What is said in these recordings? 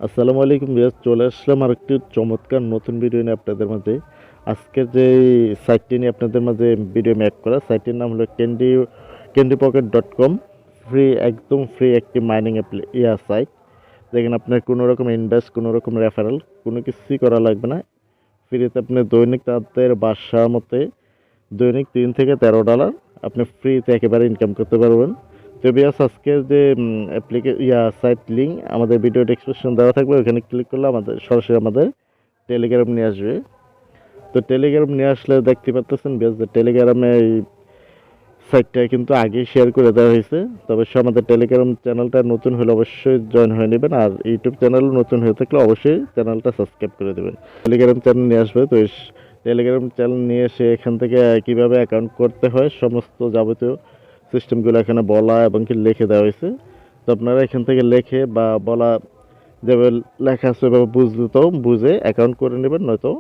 আসসালামু আলাইকুম ভিউয়ার্স, চলে আসলাম আরেকটি চমৎকার নতুন ভিডিও নিয়ে আপনাদের মাঝে। আজকের যে সাইটটি নিয়ে আপনাদের মাঝে ভিডিও মেক করা, সাইটটির নাম হলো candypocket.com। একদম ফ্রি একটি মাইনিং সাইট, যেখানে আপনার কোনো রকম ইনভেস্ট, কোনো রকম রেফারেল, কোনো কিছুই করা লাগবে না। ফ্রিতে আপনি দৈনিক তাদের বাসার মতে দৈনিক $3 থেকে $13 আপনি ফ্রিতে একেবারে ইনকাম করতে পারবেন। তো ভিউয়ার্স, আজকের যে সাইট লিঙ্ক আমাদের ভিডিও ডেসক্রিপশন দেওয়া থাকবে, ওখানে ক্লিক করলে আমাদের সরাসরি আমাদের টেলিগ্রাম নিয়ে আসবে। তো টেলিগ্রাম নিয়ে আসলে দেখতে পাচ্ছেন ভিউয়ার্স, যে টেলিগ্রামে এই সাইটটা কিন্তু আগেই শেয়ার করে দেওয়া হয়েছে। তবে আমাদের টেলিগ্রাম চ্যানেলটা নতুন হলে অবশ্যই জয়েন হয়ে নেবেন, আর ইউটিউব চ্যানেল নতুন হয়ে থাকলে অবশ্যই চ্যানেলটা সাবস্ক্রাইব করে দেবেন। টেলিগ্রাম চ্যানেল নিয়ে আসবে, তো টেলিগ্রাম চ্যানেল নিয়ে এসে এখান থেকে কীভাবে অ্যাকাউন্ট করতে হয় সমস্ত যাবতীয় সিস্টেমগুলো এখানে বলা এবং কি লিখে দেওয়া হয়েছে। তো আপনারা এখান থেকে লিখে বা বলা যেভাবে লেখা আছে ওইভাবে বুঝে অ্যাকাউন্ট করে নেবেন, নয়তো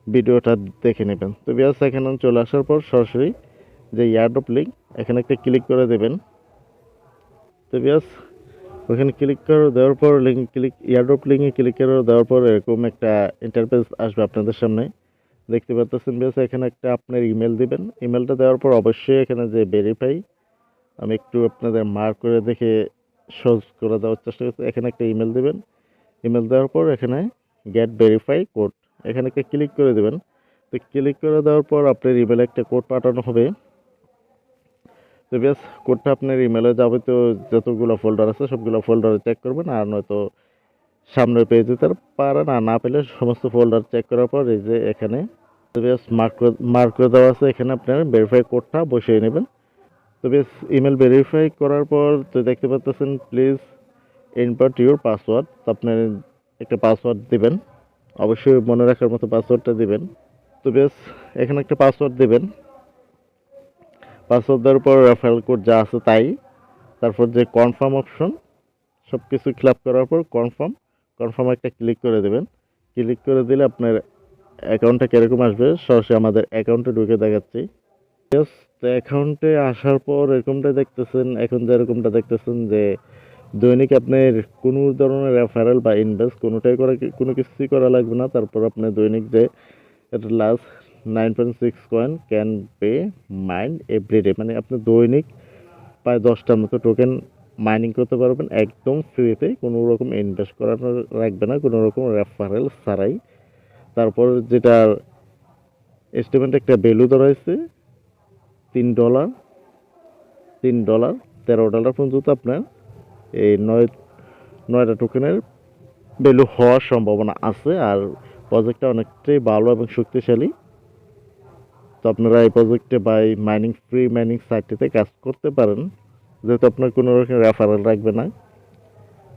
ভিডিওটা দেখে নেবেন। তো বিয়াস, এখানে চলে আসার পর সরাসরি যে ইয়ারড্রপ লিঙ্ক, এখানে একটা ক্লিক করে দেবেন। তো বিয়াস, ওখানে ক্লিক করে দেওয়ার পর ইয়ারড্রপ লিঙ্কে ক্লিক করে দেওয়ার পর এরকম একটা ইন্টারফেস আসবে আপনাদের সামনে। দেখতে পাচ্ছেন বিয়াস, এখানে একটা আপনার ইমেল দিবেন। ইমেলটা দেওয়ার পর অবশ্যই এখানে যে ভেরিফাই, আমি একটু আপনাদের মার্ক করে দেখে সহজ করে দেওয়ার চেষ্টা করছি। এখানে একটা ইমেল দিবেন। ইমেল দেওয়ার পর এখানে গেট ভেরিফাই কোড, এখানে একটা ক্লিক করে দেবেন। তো ক্লিক করে দেওয়ার পর আপনার ইমেলে একটা কোড পাঠানো হবে। তো বেশ, কোডটা আপনার ইমেলে যাবে। তো যতগুলো ফোল্ডার আছে সবগুলো ফোল্ডারে চেক করবেন, আর নয়তো সামনে পেয়ে যেতে পারেন। আর না পেলে সমস্ত ফোল্ডার চেক করার পর এই যে এখানে বেশ মার্ক করে দেওয়া আছে, এখানে আপনার ভেরিফাই কোডটা বসিয়ে নেবেন। তো বেশ, ইমেল ভেরিফাই করার পর তো দেখতে পাচ্ছেন প্লিজ ইনপার্ট ইউর পাসওয়ার্ড। তো আপনার একটা পাসওয়ার্ড দিবেন, অবশ্যই মনে রাখার মতো পাসওয়ার্ডটা দিবেন। তো বেশ, এখানে একটা পাসওয়ার্ড দিবেন। পাসওয়ার্ড দেওয়ার পর রেফারেল কোড যা আছে তাই, তারপর যে কনফার্ম অপশন, সব কিছু ফিল আপ করার পর কনফার্ম একটা ক্লিক করে দেবেন। ক্লিক করে দিলে আপনার অ্যাকাউন্টটা কীরকম আসবে সরাসরি আমাদের অ্যাকাউন্টে ঢুকে দেখাচ্ছি। তো অ্যাকাউন্টে আসার পর এরকমটা দেখতেছেন, এখন যেরকমটা দেখতেছেন যে দৈনিক আপনার কোনো ধরনের রেফারেল বা ইনভেস্ট কোনো কিছুই করা লাগবে না। তারপর আপনার দৈনিক যে এটা last 9.6 coin can pay mine everyday, মানে আপনি দৈনিক প্রায় 10টার মতো টোকেন মাইনিং করতে পারবেন একদম ফ্রিতে, কোনো রকম ইনভেস্ট করানো রাখবে না, কোনো রকম রেফারেল ছাড়াই। তারপর যেটার এস্টিমেট একটা ভ্যালু ধরা হয়েছে $3, $13 পর্যন্ত আপনার এই নয়টা টোকেনের ভ্যালু হওয়ার সম্ভাবনা আছে। আর প্রজেক্টটা অনেকটাই ভালো এবং শক্তিশালী। তো আপনারা এই প্রজেক্টে বা এই ফ্রি মাইনিং সাইটটিতে কাজ করতে পারেন, যেহেতু আপনার কোনো রকম রেফারেল রাখবে না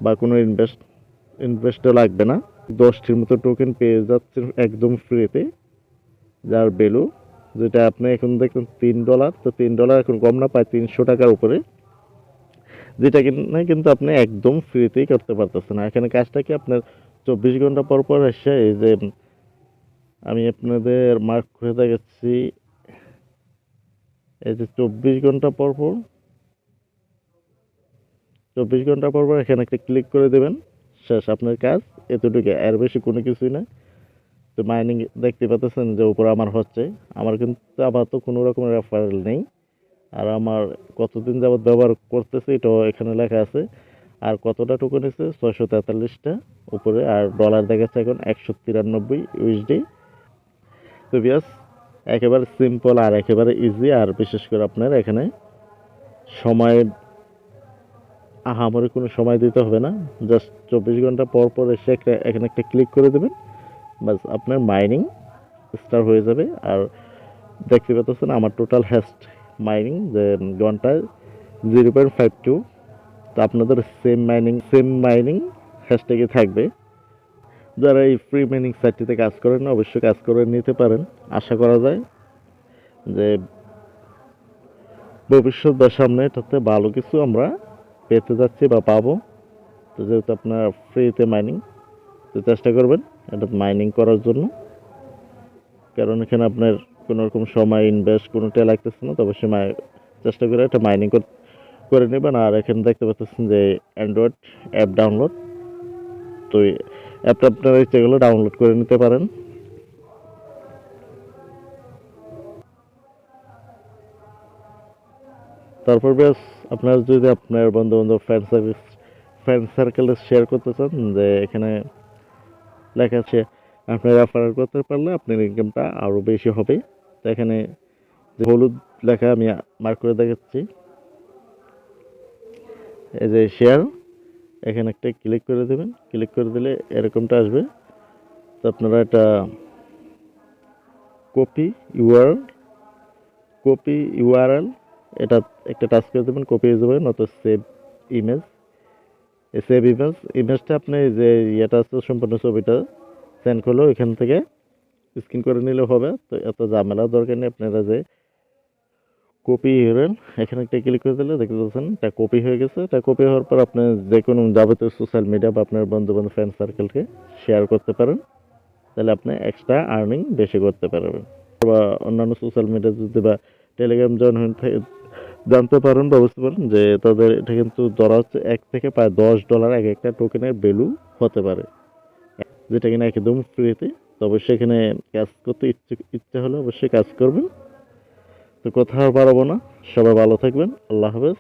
বা কোনো ইনভেস্টও লাগবে না। 10টির মতো টোকেন পেয়ে যাচ্ছেন একদম ফ্রিতে, যার ভ্যালু যেটা আপনি এখন দেখুন $3। তো $3 এখন কম না, প্রায় 300 টাকার উপরে, যেটা কিনা কিন্তু আপনি একদম ফ্রিতেই করতে পারতেছেন। এখানে কাজটা কি, আপনার 24 ঘন্টা পর পর এসে এই যে আমি আপনাদের মার্ক করে দেখাচ্ছি, এই যে 24 ঘন্টা পর এখানে একটা ক্লিক করে দেবেন, শেষ আপনার কাজ এতটুকু, এর বেশি কোনো কিছুই না। তো মাইনিং দেখতে পাচ্ছেন যে উপরে আমার হচ্ছে, আমার কিন্তু আপাতত কোনো রকম রেফারেল নেই। আর আমার কতদিন যাবত ব্যবহার করতেছি এটাও এখানে লেখা আছে। আর কতটা টোকেন হয়েছে 643টা উপরে, আর ডলার দেখাচ্ছে এখন 193 ইউএসডি। তো বিয়াস, একেবারে সিম্পল আর একেবারে ইজি। আর বিশেষ করে আপনার এখানে সময় আহামরি কোনো সময় দিতে হবে না, জাস্ট 24 ঘন্টা পর পর এসে এখানে একটা ক্লিক করে দেবেন, বাস আপনার মাইনিং স্টার্ট হয়ে যাবে। আর দেখতে পাচ্ছেন আমার টোটাল হ্যাস্ট মাইনিং যে ঘন্টায় 0.52। তো আপনাদের সেম মাইনিং হ্যাশট্যাগে থাকবে। যারা এই ফ্রি মাইনিং সাইটটিতে কাজ করেন না, অবশ্যই কাজ করে নিতে পারেন। আশা করা যায় যে ভবিষ্যৎ বা সামনে এটাতে ভালো কিছু আমরা পেতে যাচ্ছি বা পাবো। তো যেহেতু আপনার ফ্রিতে মাইনিং, তো চেষ্টা করবেন এটা মাইনিং করার জন্য, কারণ এখানে আপনার কোনো রকম সময় ইনভেস্ট কোনোটাই লাগতেছে না। তো অবশ্যই চেষ্টা করে এটা মাইনিং করে নেবেন। আর এখানে দেখতে পাচ্ছেন যে অ্যান্ড্রয়েড অ্যাপ ডাউনলোড, তো অ্যাপটা আপনারা ইচ্ছে করলে ডাউনলোড করে নিতে পারেন। তারপর বেশ আপনার যদি আপনার বন্ধু বান্ধব ফ্রেন্ড সার্কেলে শেয়ার করতে চান, যে এখানে লেখা আছে আপনি রেফার করতে পারলে আপনার ইনকামটা আরও বেশি হবে। তো এখানে যে হলুদ লেখা আমি মার্ক করে দেখাচ্ছি, এই যে শেয়ার, এখানে একটা ক্লিক করে দেবেন। ক্লিক করে দিলে এরকমটা আসবে। তো আপনারা এটা কপি ইউআরএল এটা একটা টাচ করে দেবেন, কপি হয়ে যাবে, নয়তো সেভ ইমেজ। এই সেভ ইমেজটা আপনি যে ইয়েটা আছে সম্পূর্ণ ছবিটা সেন্ড করলেও এখান থেকে স্ক্রিন করে নিলেও হবে। তো এত ঝামেলা দরকার নেই। আপনারা যে কপি করেন, এখানে একটা ক্লিক করে দিলে দেখতে পাচ্ছেন এটা কপি হয়ে গেছে। এটা কপি হওয়ার পর আপনি যে কোনো যাবতীয় সোশ্যাল মিডিয়া বা আপনার বন্ধু বান্ধব ফ্রেন্ড সার্কেলকে শেয়ার করতে পারেন, তাহলে আপনি এক্সট্রা আর্নিং বেশি করতে পারবেন। বা অন্যান্য সোশ্যাল মিডিয়া যদি বা টেলিগ্রাম জয়েন হয়ে জানতে পারেন বা বুঝতে পারেন যে তাদের এটা কিন্তু ধরা হচ্ছে 1 থেকে প্রায় $10 এক একটা টোকেনের ভ্যালু হতে পারে, যেটা কিনা একদম ফ্রিতে। তো অবশ্যই এখানে কাজ করতে ইচ্ছে হলে অবশ্যই কাজ করবেন। তো কথা আর বাড়াবো না, সবাই ভালো থাকবেন। আল্লাহ হাফেজ।